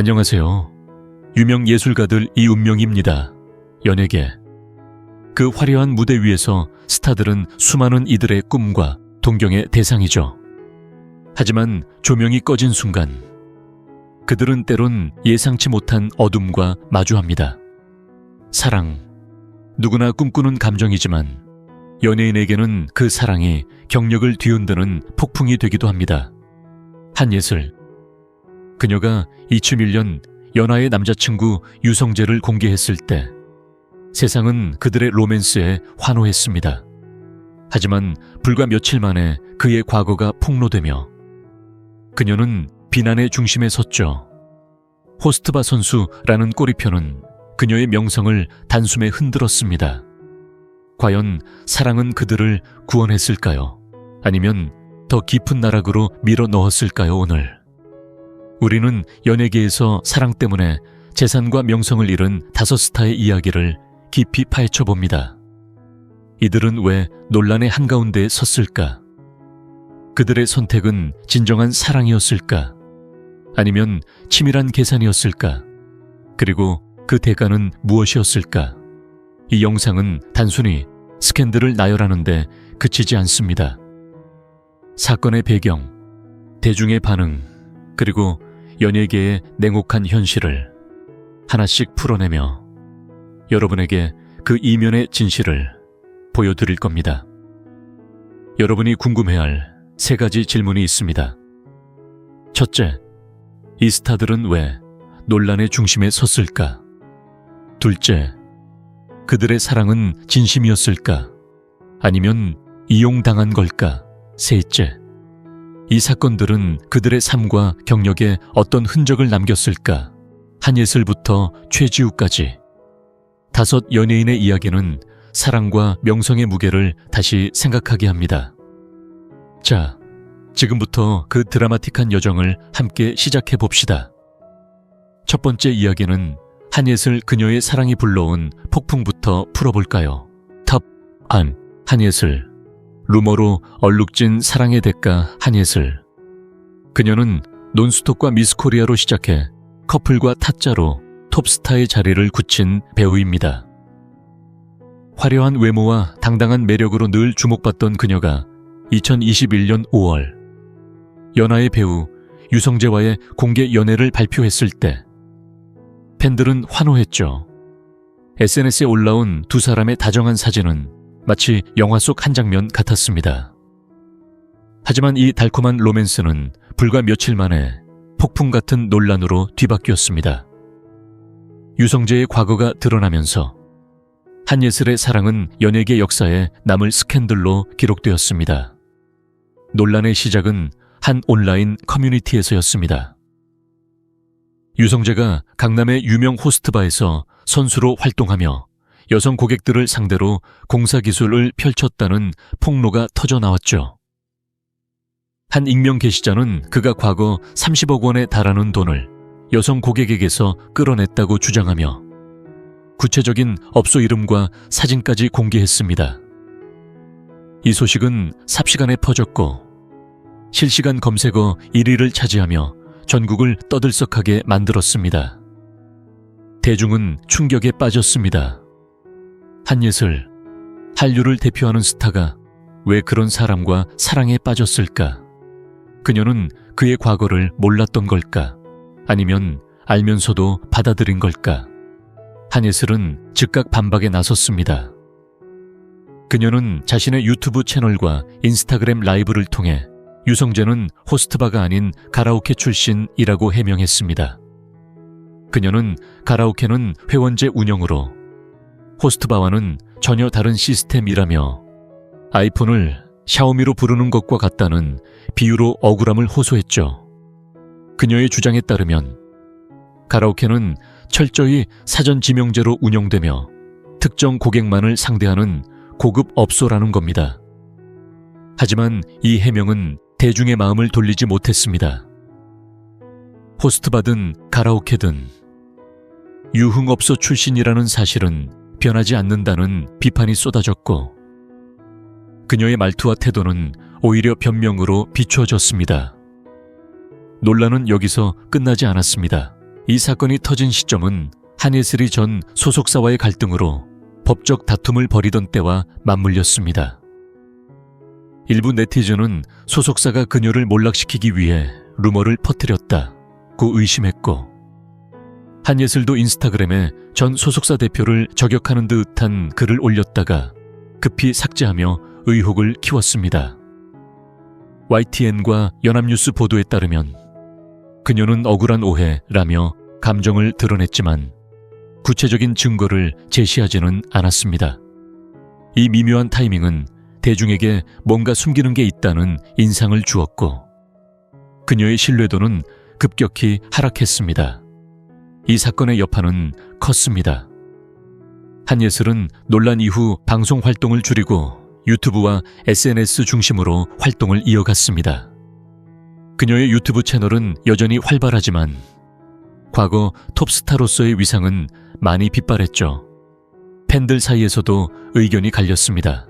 안녕하세요. 유명 예술가들 이운명입니다. 연예계. 그 화려한 무대 위에서 스타들은 수많은 이들의 꿈과 동경의 대상이죠. 하지만 조명이 꺼진 순간 그들은 때론 예상치 못한 어둠과 마주합니다. 사랑, 누구나 꿈꾸는 감정이지만 연예인에게는 그 사랑이 경력을 뒤흔드는 폭풍이 되기도 합니다. 한예슬, 그녀가 2001년 연하의 남자친구 유성재를 공개했을 때 세상은 그들의 로맨스에 환호했습니다. 하지만 불과 며칠 만에 그의 과거가 폭로되며 그녀는 비난의 중심에 섰죠. 호스트바 선수라는 꼬리표는 그녀의 명성을 단숨에 흔들었습니다. 과연 사랑은 그들을 구원했을까요? 아니면 더 깊은 나락으로 밀어 넣었을까요? 오늘 우리는 연예계에서 사랑 때문에 재산과 명성을 잃은 5스타의 이야기를 깊이 파헤쳐 봅니다. 이들은 왜 논란의 한가운데에 섰을까? 그들의 선택은 진정한 사랑이었을까? 아니면 치밀한 계산이었을까? 그리고 그 대가는 무엇이었을까? 이 영상은 단순히 스캔들을 나열하는데 그치지 않습니다. 사건의 배경, 대중의 반응, 그리고 연예계의 냉혹한 현실을 하나씩 풀어내며 여러분에게 그 이면의 진실을 보여드릴 겁니다. 여러분이 궁금해할 3가지 질문이 있습니다. 첫째, 이 스타들은 왜 논란의 중심에 섰을까? 둘째, 그들의 사랑은 진심이었을까? 아니면 이용당한 걸까? 셋째, 이 사건들은 그들의 삶과 경력에 어떤 흔적을 남겼을까? 한예슬부터 최지우까지 5 연예인의 이야기는 사랑과 명성의 무게를 다시 생각하게 합니다. 자, 지금부터 그 드라마틱한 여정을 함께 시작해 봅시다. 첫 번째 이야기는 한예슬 그녀의 사랑이 불러온 폭풍부터 풀어볼까요? 탑 안, 한예슬. 루머로 얼룩진 사랑의 대가 한예슬. 그녀는 논스톱과 미스코리아로 시작해 커플과 타짜로 톱스타의 자리를 굳힌 배우입니다. 화려한 외모와 당당한 매력으로 늘 주목받던 그녀가 2021년 5월 연하의 배우 유성재와의 공개 연애를 발표했을 때 팬들은 환호했죠. SNS에 올라온 2 사람의 다정한 사진은 마치 영화 속 한 장면 같았습니다. 하지만 이 달콤한 로맨스는 불과 며칠 만에 폭풍 같은 논란으로 뒤바뀌었습니다. 유성재의 과거가 드러나면서 한예슬의 사랑은 연예계 역사에 남을 스캔들로 기록되었습니다. 논란의 시작은 한 온라인 커뮤니티에서였습니다. 유성재가 강남의 유명 호스트바에서 선수로 활동하며 여성 고객들을 상대로 공사기술을 펼쳤다는 폭로가 터져나왔죠. 한 익명 게시자는 그가 과거 30억 원에 달하는 돈을 여성 고객에게서 끌어냈다고 주장하며 구체적인 업소 이름과 사진까지 공개했습니다. 이 소식은 삽시간에 퍼졌고 실시간 검색어 1위를 차지하며 전국을 떠들썩하게 만들었습니다. 대중은 충격에 빠졌습니다. 한예슬, 한류를 대표하는 스타가 왜 그런 사람과 사랑에 빠졌을까? 그녀는 그의 과거를 몰랐던 걸까? 아니면 알면서도 받아들인 걸까? 한예슬은 즉각 반박에 나섰습니다. 그녀는 자신의 유튜브 채널과 인스타그램 라이브를 통해 유성재는 호스트바가 아닌 가라오케 출신이라고 해명했습니다. 그녀는 가라오케는 회원제 운영으로 호스트바와는 전혀 다른 시스템이라며 아이폰을 샤오미로 부르는 것과 같다는 비유로 억울함을 호소했죠. 그녀의 주장에 따르면 가라오케는 철저히 사전 지명제로 운영되며 특정 고객만을 상대하는 고급 업소라는 겁니다. 하지만 이 해명은 대중의 마음을 돌리지 못했습니다. 호스트바든 가라오케든 유흥업소 출신이라는 사실은 변하지 않는다는 비판이 쏟아졌고 그녀의 말투와 태도는 오히려 변명으로 비추어졌습니다. 논란은 여기서 끝나지 않았습니다. 이 사건이 터진 시점은 한예슬이 전 소속사와의 갈등으로 법적 다툼을 벌이던 때와 맞물렸습니다. 일부 네티즌은 소속사가 그녀를 몰락시키기 위해 루머를 퍼뜨렸다고 의심했고, 한예슬도 인스타그램에 전 소속사 대표를 저격하는 듯한 글을 올렸다가 급히 삭제하며 의혹을 키웠습니다. YTN과 연합뉴스 보도에 따르면 그녀는 억울한 오해라며 감정을 드러냈지만 구체적인 증거를 제시하지는 않았습니다. 이 미묘한 타이밍은 대중에게 뭔가 숨기는 게 있다는 인상을 주었고, 그녀의 신뢰도는 급격히 하락했습니다. 이 사건의 여파는 컸습니다. 한예슬은 논란 이후 방송 활동을 줄이고 유튜브와 SNS 중심으로 활동을 이어갔습니다. 그녀의 유튜브 채널은 여전히 활발하지만 과거 톱스타로서의 위상은 많이 빗발했죠. 팬들 사이에서도 의견이 갈렸습니다.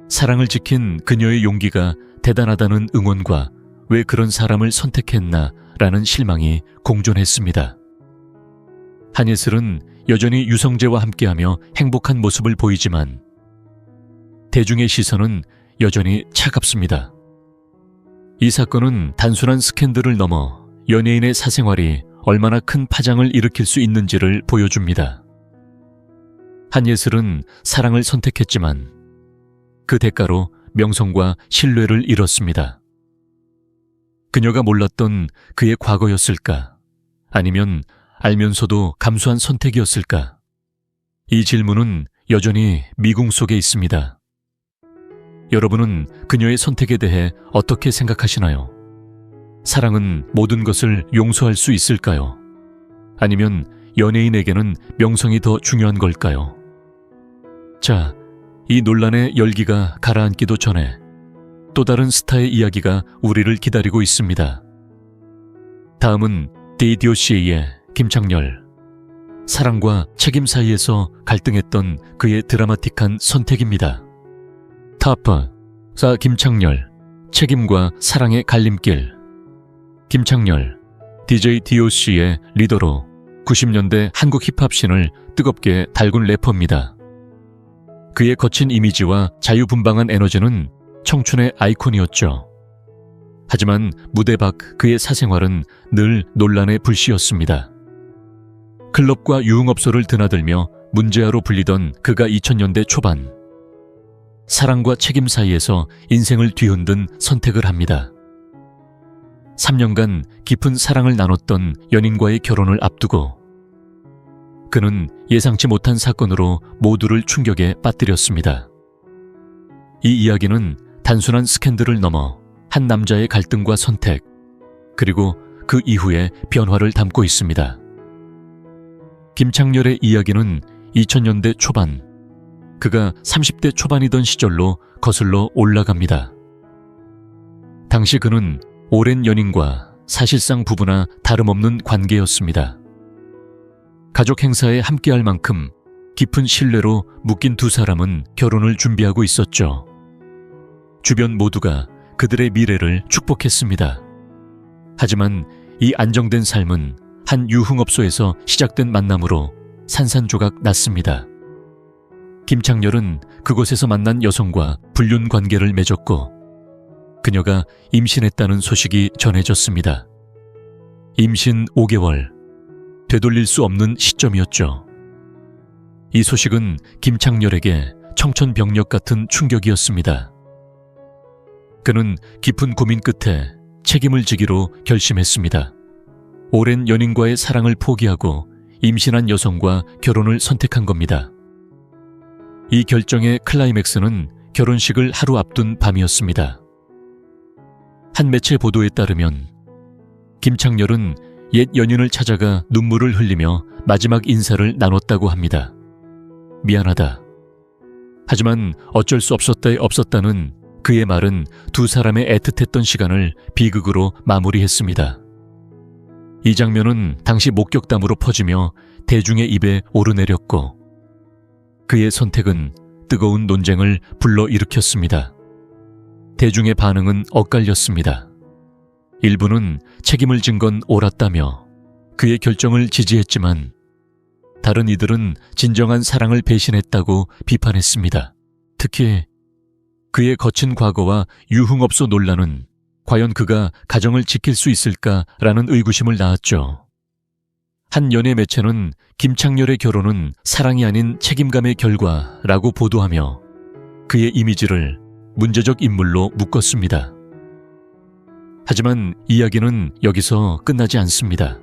사랑을 지킨 그녀의 용기가 대단하다는 응원과 왜 그런 사람을 선택했나 라는 실망이 공존했습니다. 한예슬은 여전히 유성재와 함께하며 행복한 모습을 보이지만 대중의 시선은 여전히 차갑습니다. 이 사건은 단순한 스캔들을 넘어 연예인의 사생활이 얼마나 큰 파장을 일으킬 수 있는지를 보여줍니다. 한예슬은 사랑을 선택했지만 그 대가로 명성과 신뢰를 잃었습니다. 그녀가 몰랐던 그의 과거였을까? 아니면 알면서도 감수한 선택이었을까? 이 질문은 여전히 미궁 속에 있습니다. 여러분은 그녀의 선택에 대해 어떻게 생각하시나요? 사랑은 모든 것을 용서할 수 있을까요? 아니면 연예인에게는 명성이 더 중요한 걸까요? 자, 이 논란의 열기가 가라앉기도 전에 또 다른 스타의 이야기가 우리를 기다리고 있습니다. 다음은 DDOC의 김창렬. 사랑과 책임 사이에서 갈등했던 그의 드라마틱한 선택입니다. 타프, 사 김창렬, 책임과 사랑의 갈림길. 김창렬, DJ DOC의 리더로 90년대 한국 힙합씬을 뜨겁게 달군 래퍼입니다. 그의 거친 이미지와 자유분방한 에너지는 청춘의 아이콘이었죠. 하지만 무대 밖 그의 사생활은 늘 논란의 불씨였습니다. 클럽과 유흥업소를 드나들며 문제아로 불리던 그가 2000년대 초반, 사랑과 책임 사이에서 인생을 뒤흔든 선택을 합니다. 3년간 깊은 사랑을 나눴던 연인과의 결혼을 앞두고 그는 예상치 못한 사건으로 모두를 충격에 빠뜨렸습니다. 이 이야기는 단순한 스캔들을 넘어 한 남자의 갈등과 선택, 그리고 그 이후의 변화를 담고 있습니다. 김창렬의 이야기는 2000년대 초반, 그가 30대 초반이던 시절로 거슬러 올라갑니다. 당시 그는 오랜 연인과 사실상 부부나 다름없는 관계였습니다. 가족 행사에 함께할 만큼 깊은 신뢰로 묶인 두 사람은 결혼을 준비하고 있었죠. 주변 모두가 그들의 미래를 축복했습니다. 하지만 이 안정된 삶은 한 유흥업소에서 시작된 만남으로 산산조각 났습니다. 김창렬은 그곳에서 만난 여성과 불륜 관계를 맺었고 그녀가 임신했다는 소식이 전해졌습니다. 임신 5개월, 되돌릴 수 없는 시점이었죠. 이 소식은 김창렬에게 청천벽력 같은 충격이었습니다. 그는 깊은 고민 끝에 책임을 지기로 결심했습니다. 오랜 연인과의 사랑을 포기하고 임신한 여성과 결혼을 선택한 겁니다. 이 결정의 클라이맥스는 결혼식을 하루 앞둔 밤이었습니다. 한 매체 보도에 따르면 김창렬은 옛 연인을 찾아가 눈물을 흘리며 마지막 인사를 나눴다고 합니다. 미안하다. 하지만 어쩔 수 없었다는 그의 말은 두 사람의 애틋했던 시간을 비극으로 마무리했습니다. 이 장면은 당시 목격담으로 퍼지며 대중의 입에 오르내렸고 그의 선택은 뜨거운 논쟁을 불러일으켰습니다. 대중의 반응은 엇갈렸습니다. 일부는 책임을 진 건 옳았다며 그의 결정을 지지했지만 다른 이들은 진정한 사랑을 배신했다고 비판했습니다. 특히 그의 거친 과거와 유흥업소 논란은 과연 그가 가정을 지킬 수 있을까라는 의구심을 낳았죠. 한 연예 매체는 김창렬의 결혼은 사랑이 아닌 책임감의 결과라고 보도하며 그의 이미지를 문제적 인물로 묶었습니다. 하지만 이야기는 여기서 끝나지 않습니다.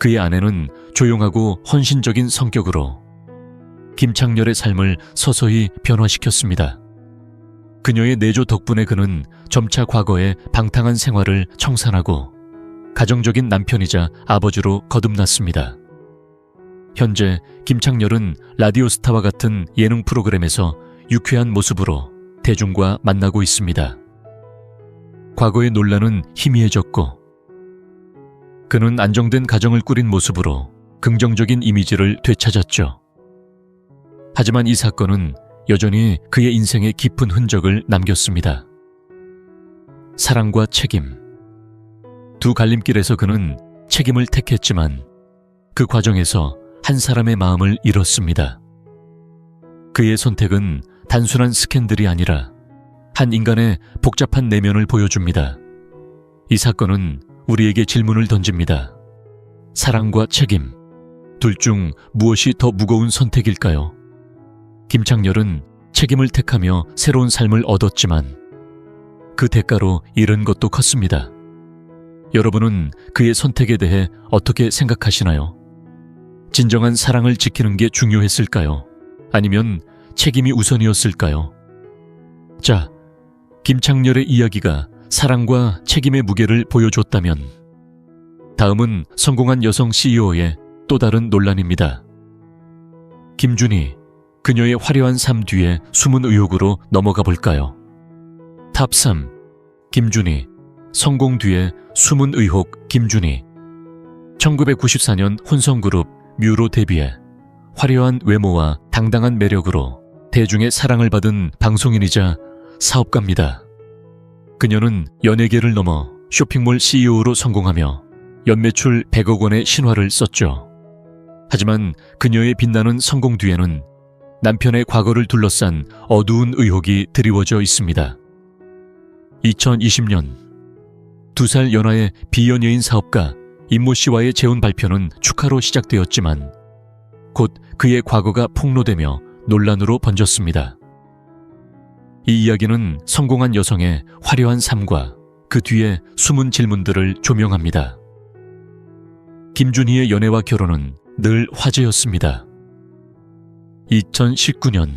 그의 아내는 조용하고 헌신적인 성격으로 김창렬의 삶을 서서히 변화시켰습니다. 그녀의 내조 덕분에 그는 점차 과거의 방탕한 생활을 청산하고 가정적인 남편이자 아버지로 거듭났습니다. 현재 김창렬은 라디오스타와 같은 예능 프로그램에서 유쾌한 모습으로 대중과 만나고 있습니다. 과거의 논란은 희미해졌고 그는 안정된 가정을 꾸린 모습으로 긍정적인 이미지를 되찾았죠. 하지만 이 사건은 여전히 그의 인생에 깊은 흔적을 남겼습니다. 사랑과 책임. 두 갈림길에서 그는 책임을 택했지만 그 과정에서 한 사람의 마음을 잃었습니다. 그의 선택은 단순한 스캔들이 아니라 한 인간의 복잡한 내면을 보여줍니다. 이 사건은 우리에게 질문을 던집니다. 사랑과 책임, 둘 중 무엇이 더 무거운 선택일까요? 김창렬은 책임을 택하며 새로운 삶을 얻었지만 그 대가로 잃은 것도 컸습니다. 여러분은 그의 선택에 대해 어떻게 생각하시나요? 진정한 사랑을 지키는 게 중요했을까요? 아니면 책임이 우선이었을까요? 자, 김창렬의 이야기가 사랑과 책임의 무게를 보여줬다면 다음은 성공한 여성 CEO의 또 다른 논란입니다. 김준희, 그녀의 화려한 삶 뒤에 숨은 의혹으로 넘어가 볼까요? 탑 3. 김준희, 성공 뒤에 숨은 의혹 김준희. 1994년 혼성그룹 뮤로 데뷔해 화려한 외모와 당당한 매력으로 대중의 사랑을 받은 방송인이자 사업가입니다. 그녀는 연예계를 넘어 쇼핑몰 CEO로 성공하며 연매출 100억 원의 신화를 썼죠. 하지만 그녀의 빛나는 성공 뒤에는 남편의 과거를 둘러싼 어두운 의혹이 드리워져 있습니다. 2020년 2살 연하의 비연예인 사업가 임모 씨와의 재혼 발표는 축하로 시작되었지만 곧 그의 과거가 폭로되며 논란으로 번졌습니다. 이 이야기는 성공한 여성의 화려한 삶과 그 뒤에 숨은 질문들을 조명합니다. 김준희의 연애와 결혼은 늘 화제였습니다. 2019년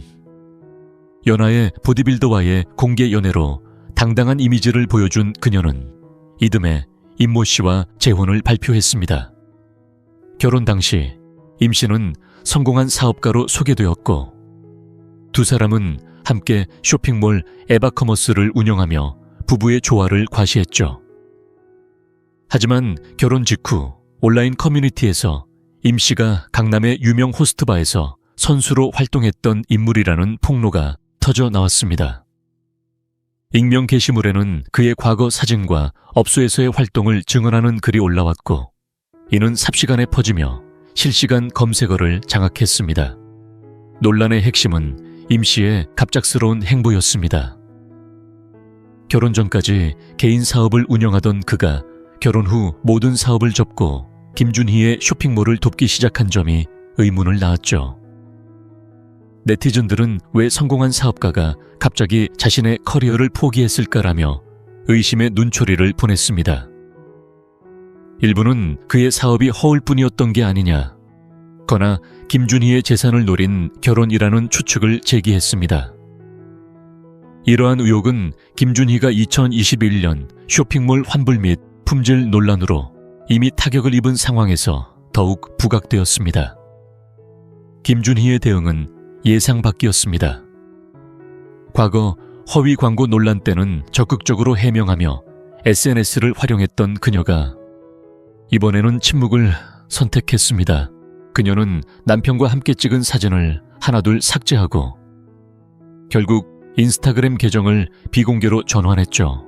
연하의 보디빌더와의 공개 연애로 당당한 이미지를 보여준 그녀는 이듬해 임모 씨와 재혼을 발표했습니다. 결혼 당시 임 씨는 성공한 사업가로 소개되었고 두 사람은 함께 쇼핑몰 에바커머스를 운영하며 부부의 조화를 과시했죠. 하지만 결혼 직후 온라인 커뮤니티에서 임 씨가 강남의 유명 호스트바에서 선수로 활동했던 인물이라는 폭로가 터져 나왔습니다. 익명 게시물에는 그의 과거 사진과 업소에서의 활동을 증언하는 글이 올라왔고 이는 삽시간에 퍼지며 실시간 검색어를 장악했습니다. 논란의 핵심은 임 씨의 갑작스러운 행보였습니다. 결혼 전까지 개인 사업을 운영하던 그가 결혼 후 모든 사업을 접고 김준희의 쇼핑몰을 돕기 시작한 점이 의문을 낳았죠. 네티즌들은 왜 성공한 사업가가 갑자기 자신의 커리어를 포기했을까라며 의심의 눈초리를 보냈습니다. 일부는 그의 사업이 허울 뿐이었던 게 아니냐, 거나 김준희의 재산을 노린 결혼이라는 추측을 제기했습니다. 이러한 의혹은 김준희가 2021년 쇼핑몰 환불 및 품질 논란으로 이미 타격을 입은 상황에서 더욱 부각되었습니다. 김준희의 대응은 예상 밖이었습니다. 과거 허위 광고 논란 때는 적극적으로 해명하며 SNS를 활용했던 그녀가 이번에는 침묵을 선택했습니다. 그녀는 남편과 함께 찍은 사진을 하나둘 삭제하고 결국 인스타그램 계정을 비공개로 전환했죠.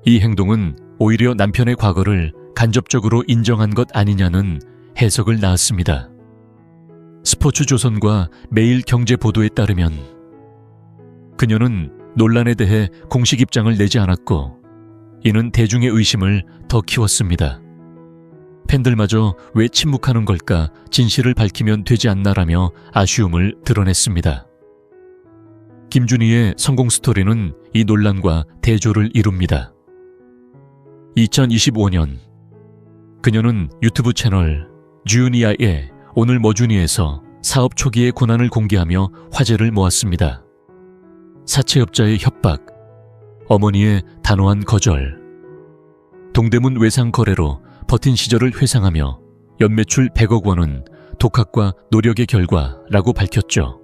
이 행동은 오히려 남편의 과거를 간접적으로 인정한 것 아니냐는 해석을 낳았습니다. 스포츠조선과 매일경제 보도에 따르면 그녀는 논란에 대해 공식 입장을 내지 않았고 이는 대중의 의심을 더 키웠습니다. 팬들마저 왜 침묵하는 걸까 진실을 밝히면 되지 않나라며 아쉬움을 드러냈습니다. 김준희의 성공 스토리는 이 논란과 대조를 이룹니다. 2025년 그녀는 유튜브 채널 주니아의 오늘 뭐주니에서 사업 초기의 고난을 공개하며 화제를 모았습니다. 사채업자의 협박, 어머니의 단호한 거절, 동대문 외상 거래로 버틴 시절을 회상하며 연매출 100억 원은 독학과 노력의 결과라고 밝혔죠.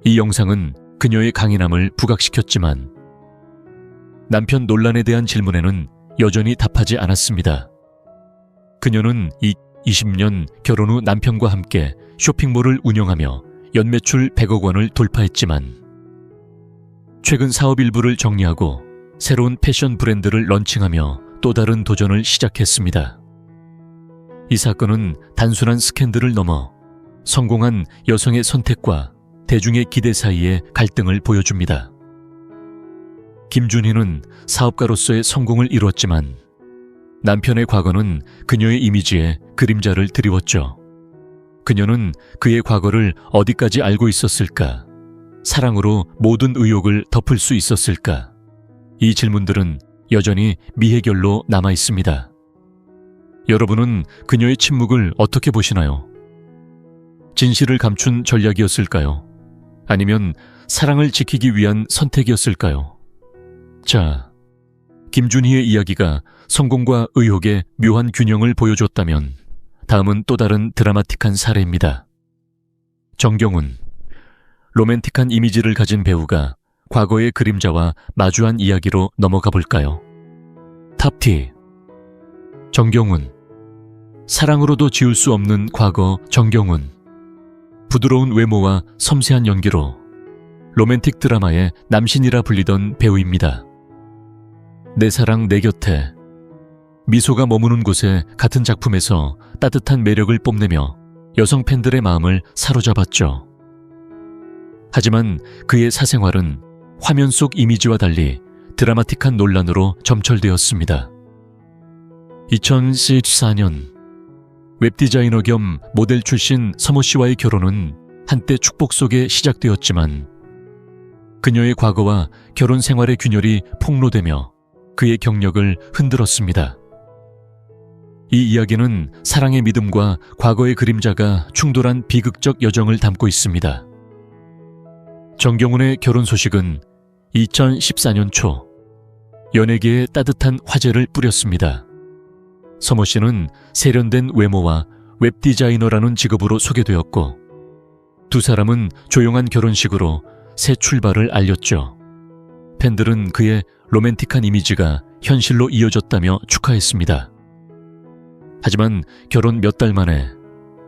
이 영상은 그녀의 강인함을 부각시켰지만 남편 논란에 대한 질문에는 여전히 답하지 않았습니다. 그녀는 20년 결혼 후 남편과 함께 쇼핑몰을 운영하며 연매출 100억 원을 돌파했지만 최근 사업 일부를 정리하고 새로운 패션 브랜드를 런칭하며 또 다른 도전을 시작했습니다. 이 사건은 단순한 스캔들을 넘어 성공한 여성의 선택과 대중의 기대 사이의 갈등을 보여줍니다. 김준희는 사업가로서의 성공을 이뤘지만 남편의 과거는 그녀의 이미지에 그림자를 드리웠죠. 그녀는 그의 과거를 어디까지 알고 있었을까? 사랑으로 모든 의혹을 덮을 수 있었을까? 이 질문들은 여전히 미해결로 남아 있습니다. 여러분은 그녀의 침묵을 어떻게 보시나요? 진실을 감춘 전략이었을까요? 아니면 사랑을 지키기 위한 선택이었을까요? 자, 김준희의 이야기가 성공과 의혹의 묘한 균형을 보여줬다면 다음은 또 다른 드라마틱한 사례입니다. 정경훈. 로맨틱한 이미지를 가진 배우가 과거의 그림자와 마주한 이야기로 넘어가 볼까요? 탑티. 정경훈. 사랑으로도 지울 수 없는 과거 정경훈. 부드러운 외모와 섬세한 연기로 로맨틱 드라마의 남신이라 불리던 배우입니다. 내 사랑 내 곁에. 미소가 머무는 곳에 같은 작품에서 따뜻한 매력을 뽐내며 여성 팬들의 마음을 사로잡았죠. 하지만 그의 사생활은 화면 속 이미지와 달리 드라마틱한 논란으로 점철되었습니다. 2014년 웹디자이너 겸 모델 출신 서모 씨와의 결혼은 한때 축복 속에 시작되었지만 그녀의 과거와 결혼 생활의 균열이 폭로되며 그의 경력을 흔들었습니다. 이 이야기는 사랑의 믿음과 과거의 그림자가 충돌한 비극적 여정을 담고 있습니다. 정경훈의 결혼 소식은 2014년 초 연예계에 따뜻한 화제를 뿌렸습니다. 서모 씨는 세련된 외모와 웹디자이너라는 직업으로 소개되었고 두 사람은 조용한 결혼식으로 새 출발을 알렸죠. 팬들은 그의 로맨틱한 이미지가 현실로 이어졌다며 축하했습니다. 하지만 결혼 몇 달 만에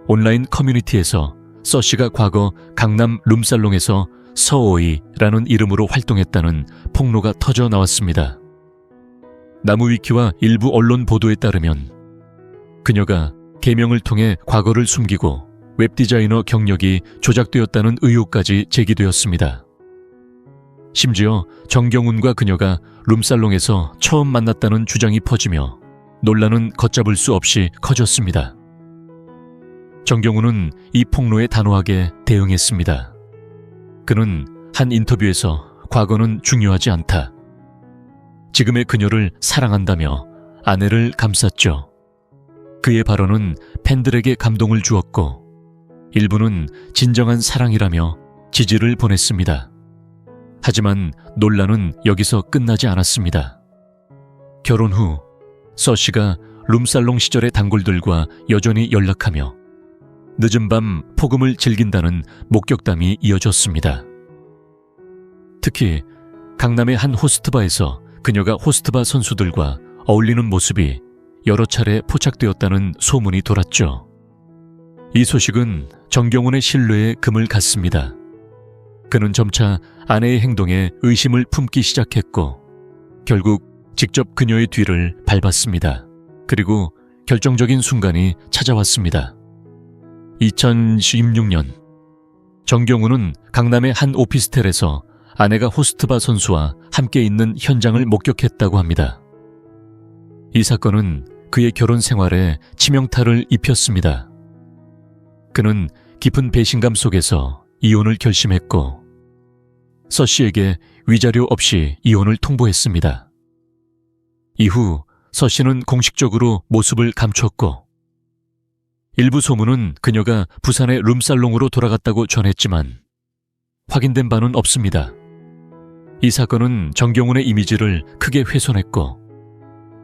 온라인 커뮤니티에서 서 씨가 과거 강남 룸살롱에서 서오이라는 이름으로 활동했다는 폭로가 터져 나왔습니다. 나무위키와 일부 언론 보도에 따르면 그녀가 계명을 통해 과거를 숨기고 웹디자이너 경력이 조작되었다는 의혹까지 제기되었습니다. 심지어 정경훈과 그녀가 룸살롱에서 처음 만났다는 주장이 퍼지며 논란은 걷잡을 수 없이 커졌습니다. 정경훈은 이 폭로에 단호하게 대응했습니다. 그는 한 인터뷰에서 과거는 중요하지 않다. 지금의 그녀를 사랑한다며 아내를 감쌌죠. 그의 발언은 팬들에게 감동을 주었고 일부는 진정한 사랑이라며 지지를 보냈습니다. 하지만 논란은 여기서 끝나지 않았습니다. 결혼 후 서 씨가 룸살롱 시절의 단골들과 여전히 연락하며 늦은 밤 폭음을 즐긴다는 목격담이 이어졌습니다. 특히 강남의 한 호스트바에서 그녀가 호스트바 선수들과 어울리는 모습이 여러 차례 포착되었다는 소문이 돌았죠. 이 소식은 정경훈의 신뢰에 금을 갔습니다. 그는 점차 아내의 행동에 의심을 품기 시작했고 결국 직접 그녀의 뒤를 밟았습니다. 그리고 결정적인 순간이 찾아왔습니다. 2016년 정경우는 강남의 한 오피스텔에서 아내가 호스트바 선수와 함께 있는 현장을 목격했다고 합니다. 이 사건은 그의 결혼 생활에 치명타를 입혔습니다. 그는 깊은 배신감 속에서 이혼을 결심했고 서 씨에게 위자료 없이 이혼을 통보했습니다. 이후 서 씨는 공식적으로 모습을 감췄고 일부 소문은 그녀가 부산의 룸살롱으로 돌아갔다고 전했지만 확인된 바는 없습니다. 이 사건은 정경훈의 이미지를 크게 훼손했고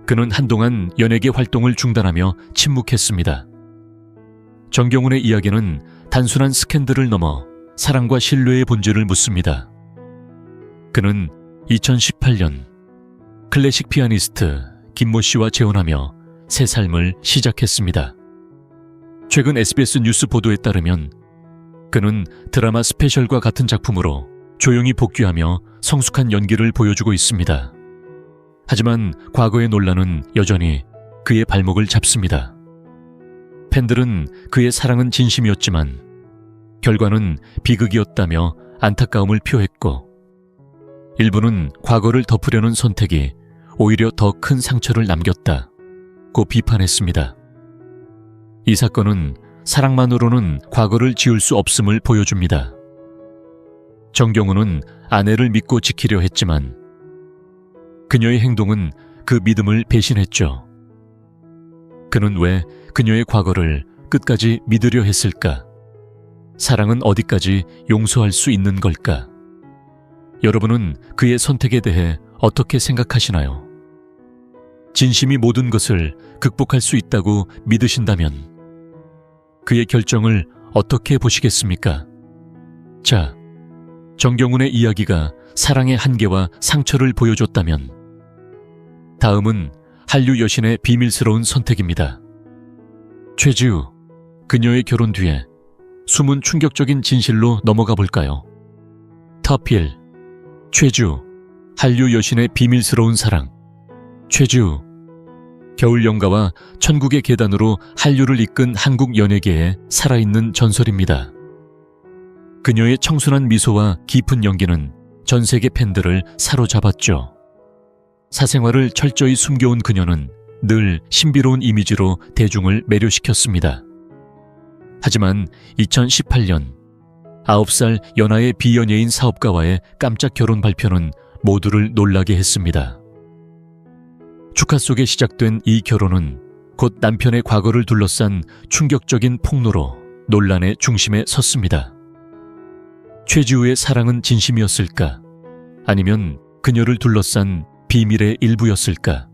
그는 한동안 연예계 활동을 중단하며 침묵했습니다. 정경훈의 이야기는 단순한 스캔들을 넘어 사랑과 신뢰의 본질을 묻습니다. 그는 2018년 클래식 피아니스트 김모 씨와 재혼하며 새 삶을 시작했습니다. 최근 SBS 뉴스 보도에 따르면 그는 드라마 스페셜과 같은 작품으로 조용히 복귀하며 성숙한 연기를 보여주고 있습니다. 하지만 과거의 논란은 여전히 그의 발목을 잡습니다. 팬들은 그의 사랑은 진심이었지만 결과는 비극이었다며 안타까움을 표했고 일부는 과거를 덮으려는 선택이 오히려 더 큰 상처를 남겼다고 비판했습니다. 이 사건은 사랑만으로는 과거를 지울 수 없음을 보여줍니다. 정경훈은 아내를 믿고 지키려 했지만 그녀의 행동은 그 믿음을 배신했죠. 그는 왜 그녀의 과거를 끝까지 믿으려 했을까? 사랑은 어디까지 용서할 수 있는 걸까? 여러분은 그의 선택에 대해 어떻게 생각하시나요? 진심이 모든 것을 극복할 수 있다고 믿으신다면 그의 결정을 어떻게 보시겠습니까? 자, 정경훈의 이야기가 사랑의 한계와 상처를 보여줬다면 다음은 한류 여신의 비밀스러운 선택입니다. 최지우, 그녀의 결혼 뒤에 숨은 충격적인 진실로 넘어가 볼까요? 탑1. 최지우, 한류 여신의 비밀스러운 사랑. 최지우, 겨울 연가와 천국의 계단으로 한류를 이끈 한국 연예계의 살아있는 전설입니다. 그녀의 청순한 미소와 깊은 연기는 전 세계 팬들을 사로잡았죠. 사생활을 철저히 숨겨온 그녀는 늘 신비로운 이미지로 대중을 매료시켰습니다. 하지만 2018년 9살 연하의 비연예인 사업가와의 깜짝 결혼 발표는 모두를 놀라게 했습니다. 축하 속에 시작된 이 결혼은 곧 남편의 과거를 둘러싼 충격적인 폭로로 논란의 중심에 섰습니다. 최지우의 사랑은 진심이었을까? 아니면 그녀를 둘러싼 비밀의 일부였을까?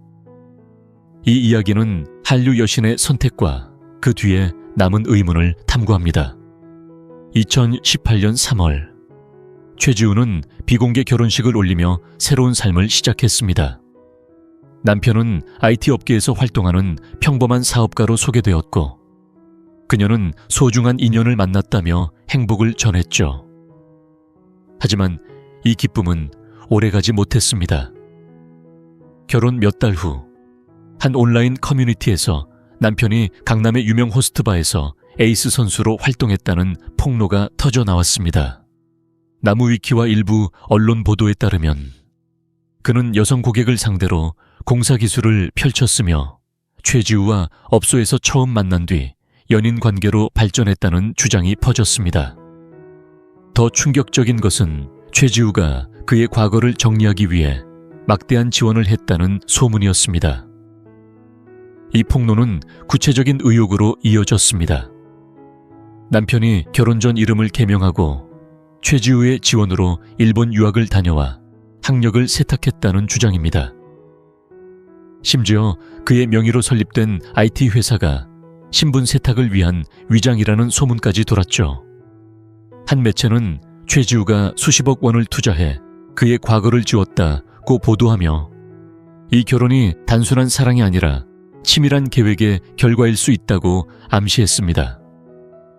이 이야기는 한류 여신의 선택과 그 뒤에 남은 의문을 탐구합니다. 2018년 3월, 최지우는 비공개 결혼식을 올리며 새로운 삶을 시작했습니다. 남편은 IT 업계에서 활동하는 평범한 사업가로 소개되었고 그녀는 소중한 인연을 만났다며 행복을 전했죠. 하지만 이 기쁨은 오래가지 못했습니다. 결혼 몇 달 후, 한 온라인 커뮤니티에서 남편이 강남의 유명 호스트바에서 에이스 선수로 활동했다는 폭로가 터져 나왔습니다. 나무위키와 일부 언론 보도에 따르면 그는 여성 고객을 상대로 공사 기술을 펼쳤으며 최지우와 업소에서 처음 만난 뒤 연인 관계로 발전했다는 주장이 퍼졌습니다. 더 충격적인 것은 최지우가 그의 과거를 정리하기 위해 막대한 지원을 했다는 소문이었습니다. 이 폭로는 구체적인 의혹으로 이어졌습니다. 남편이 결혼 전 이름을 개명하고 최지우의 지원으로 일본 유학을 다녀와 학력을 세탁했다는 주장입니다. 심지어 그의 명의로 설립된 IT 회사가 신분 세탁을 위한 위장이라는 소문까지 돌았죠. 한 매체는 최지우가 수십억 원을 투자해 그의 과거를 지웠다고 보도하며 이 결혼이 단순한 사랑이 아니라 치밀한 계획의 결과일 수 있다고 암시했습니다.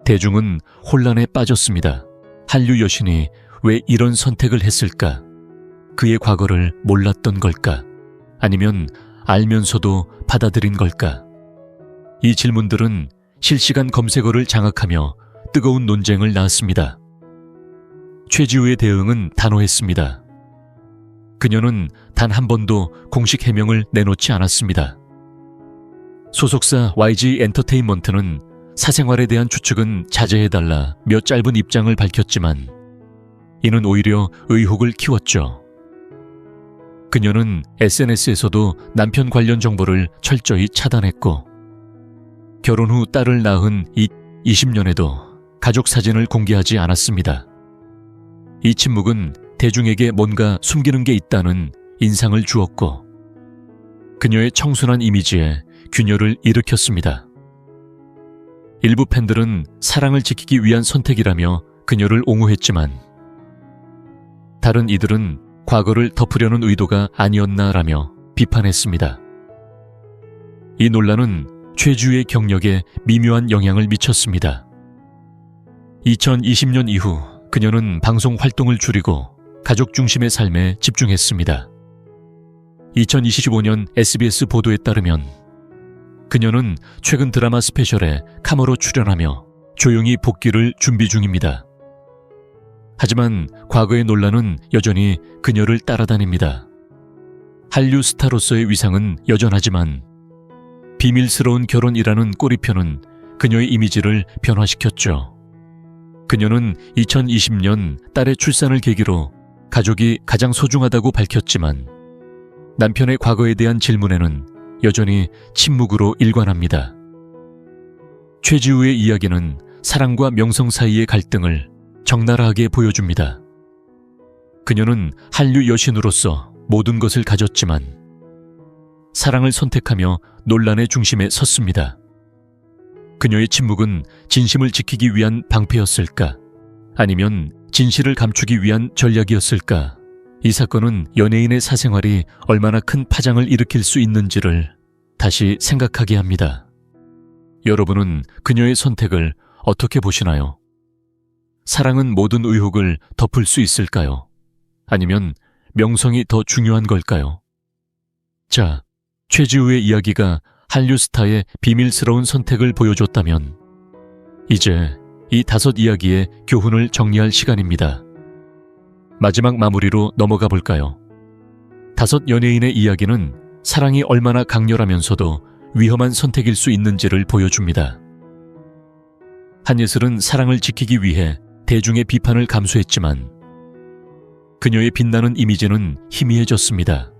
대중은 혼란에 빠졌습니다. 한류 여신이 왜 이런 선택을 했을까? 그의 과거를 몰랐던 걸까? 아니면 알면서도 받아들인 걸까? 이 질문들은 실시간 검색어를 장악하며 뜨거운 논쟁을 낳았습니다. 최지우의 대응은 단호했습니다. 그녀는 단 한 번도 공식 해명을 내놓지 않았습니다. 소속사 YG 엔터테인먼트는 사생활에 대한 추측은 자제해달라 며 짧은 입장을 밝혔지만 이는 오히려 의혹을 키웠죠. 그녀는 SNS에서도 남편 관련 정보를 철저히 차단했고 결혼 후 딸을 낳은 20년에도 가족 사진을 공개하지 않았습니다. 이 침묵은 대중에게 뭔가 숨기는 게 있다는 인상을 주었고 그녀의 청순한 이미지에 균열을 일으켰습니다. 일부 팬들은 사랑을 지키기 위한 선택이라며 그녀를 옹호했지만 다른 이들은 과거를 덮으려는 의도가 아니었나라며 비판했습니다. 이 논란은 최지우의 경력에 미묘한 영향을 미쳤습니다. 2020년 이후 그녀는 방송 활동을 줄이고 가족 중심의 삶에 집중했습니다. 2025년 SBS 보도에 따르면 그녀는 최근 드라마 스페셜에 카모로 출연하며 조용히 복귀를 준비 중입니다. 하지만 과거의 논란은 여전히 그녀를 따라다닙니다. 한류 스타로서의 위상은 여전하지만 비밀스러운 결혼이라는 꼬리표는 그녀의 이미지를 변화시켰죠. 그녀는 2020년 딸의 출산을 계기로 가족이 가장 소중하다고 밝혔지만 남편의 과거에 대한 질문에는 여전히 침묵으로 일관합니다. 최지우의 이야기는 사랑과 명성 사이의 갈등을 적나라하게 보여줍니다. 그녀는 한류 여신으로서 모든 것을 가졌지만 사랑을 선택하며 논란의 중심에 섰습니다. 그녀의 침묵은 진심을 지키기 위한 방패였을까? 아니면 진실을 감추기 위한 전략이었을까? 이 사건은 연예인의 사생활이 얼마나 큰 파장을 일으킬 수 있는지를 다시 생각하게 합니다. 여러분은 그녀의 선택을 어떻게 보시나요? 사랑은 모든 의혹을 덮을 수 있을까요? 아니면 명성이 더 중요한 걸까요? 자, 최지우의 이야기가 한류 스타의 비밀스러운 선택을 보여줬다면 이제 이 5 이야기의 교훈을 정리할 시간입니다. 마지막 마무리로 넘어가 볼까요? 5 연예인의 이야기는 사랑이 얼마나 강렬하면서도 위험한 선택일 수 있는지를 보여줍니다. 한예슬은 사랑을 지키기 위해 대중의 비판을 감수했지만 그녀의 빛나는 이미지는 희미해졌습니다.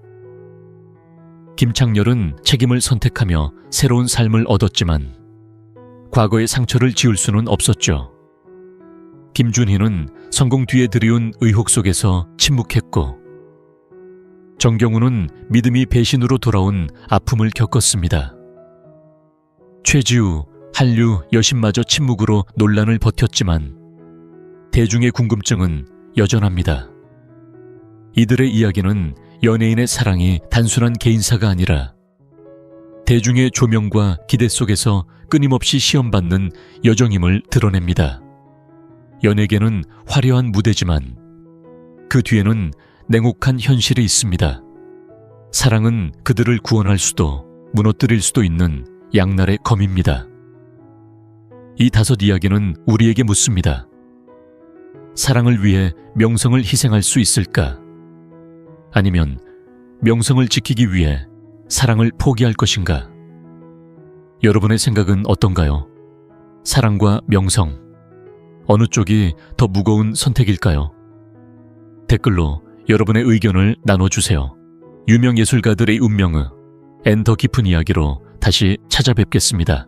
김창렬은 책임을 선택하며 새로운 삶을 얻었지만 과거의 상처를 지울 수는 없었죠. 김준희는 성공 뒤에 들이운 의혹 속에서 침묵했고 정경우는 믿음이 배신으로 돌아온 아픔을 겪었습니다. 최지우, 한류 여신마저 침묵으로 논란을 버텼지만 대중의 궁금증은 여전합니다. 이들의 이야기는 연예인의 사랑이 단순한 개인사가 아니라 대중의 조명과 기대 속에서 끊임없이 시험받는 여정임을 드러냅니다. 연예계는 화려한 무대지만 그 뒤에는 냉혹한 현실이 있습니다. 사랑은 그들을 구원할 수도 무너뜨릴 수도 있는 양날의 검입니다. 이 5 이야기는 우리에게 묻습니다. 사랑을 위해 명성을 희생할 수 있을까? 아니면 명성을 지키기 위해 사랑을 포기할 것인가? 여러분의 생각은 어떤가요? 사랑과 명성, 어느 쪽이 더 무거운 선택일까요? 댓글로 여러분의 의견을 나눠주세요. 유명 예술가들의 운명의 더 깊은 이야기로 다시 찾아뵙겠습니다.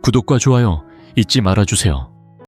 구독과 좋아요 잊지 말아주세요.